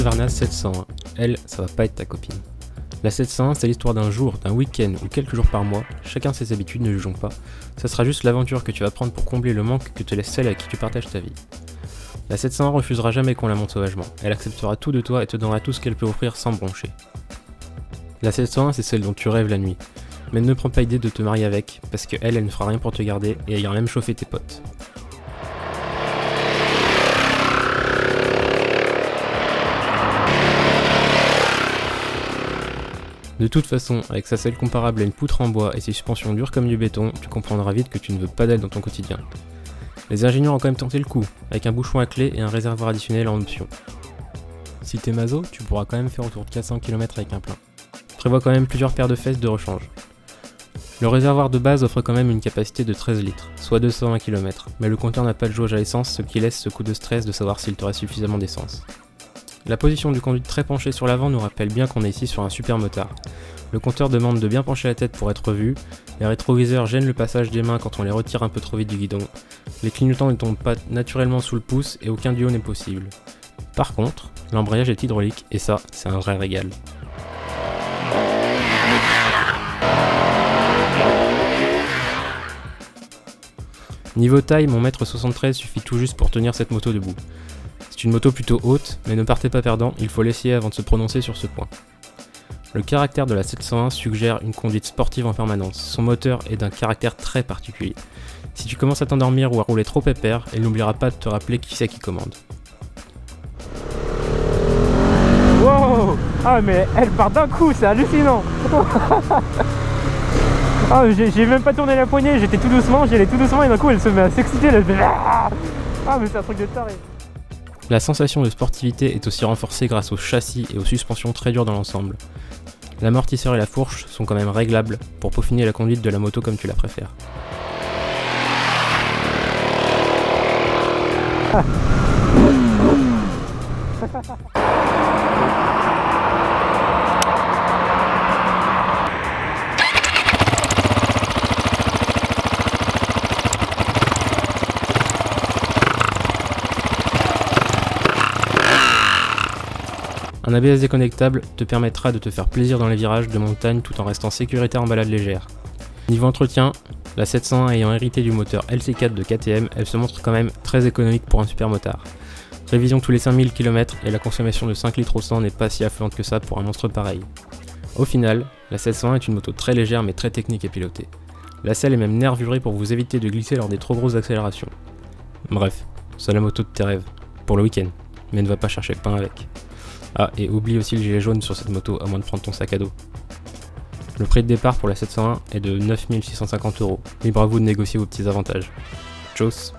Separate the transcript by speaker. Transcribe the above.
Speaker 1: Varna 701. Elle, ça va pas être ta copine. La 701, c'est l'histoire d'un jour, d'un week-end ou quelques jours par mois, chacun ses habitudes, ne jugeons pas. Ça sera juste l'aventure que tu vas prendre pour combler le manque que te laisse celle avec qui tu partages ta vie. La 701 refusera jamais qu'on la monte sauvagement, elle acceptera tout de toi et te donnera tout ce qu'elle peut offrir sans broncher. La 701, c'est celle dont tu rêves la nuit, mais ne prends pas idée de te marier avec, parce qu'elle, elle ne fera rien pour te garder et ayant même chauffé tes potes. De toute façon, avec sa selle comparable à une poutre en bois et ses suspensions dures comme du béton, tu comprendras vite que tu ne veux pas d'elle dans ton quotidien. Les ingénieurs ont quand même tenté le coup, avec un bouchon à clé et un réservoir additionnel en option. Si t'es maso, tu pourras quand même faire autour de 400 km avec un plein. Prévois quand même plusieurs paires de fesses de rechange. Le réservoir de base offre quand même une capacité de 13 litres, soit 220 km, mais le compteur n'a pas de jauge à essence, ce qui laisse ce coup de stress de savoir s'il te reste suffisamment d'essence. La position du conduite très penché sur l'avant nous rappelle bien qu'on est ici sur un super motard. Le compteur demande de bien pencher la tête pour être vu, les rétroviseurs gênent le passage des mains quand on les retire un peu trop vite du guidon, les clignotants ne tombent pas naturellement sous le pouce et aucun duo n'est possible. Par contre, l'embrayage est hydraulique et ça, c'est un vrai régal. Niveau taille, mon mètre 73 suffit tout juste pour tenir cette moto debout. C'est une moto plutôt haute, mais ne partez pas perdant, il faut l'essayer avant de se prononcer sur ce point. Le caractère de la 701 suggère une conduite sportive en permanence, son moteur est d'un caractère très particulier. Si tu commences à t'endormir ou à rouler trop pépère, elle n'oubliera pas de te rappeler qui c'est qui commande.
Speaker 2: Wow! Ah mais elle part d'un coup, c'est hallucinant. Ah j'ai même pas tourné la poignée, j'étais tout doucement, j'y allais tout doucement et d'un coup elle se met à s'exciter, elle fait... Ah mais c'est un truc de taré.
Speaker 1: La sensation de sportivité est aussi renforcée grâce au châssis et aux suspensions très dures dans l'ensemble. L'amortisseur et la fourche sont quand même réglables pour peaufiner la conduite de la moto comme tu la préfères. Un ABS déconnectable te permettra de te faire plaisir dans les virages de montagne tout en restant sécuritaire en balade légère. Niveau entretien, la 701 ayant hérité du moteur LC4 de KTM, elle se montre quand même très économique pour un super motard. Révision tous les 5000 km et la consommation de 5 litres au 100 n'est pas si affluente que ça pour un monstre pareil. Au final, la 701 est une moto très légère mais très technique et pilotée. La selle est même nervurée pour vous éviter de glisser lors des trop grosses accélérations. Bref, c'est la moto de tes rêves, pour le week-end, mais ne va pas chercher le pain avec. Ah, et oublie aussi le gilet jaune sur cette moto, à moins de prendre ton sac à dos. Le prix de départ pour la 701 est de 9650 €. Libre à vous de négocier vos petits avantages. Tchuss!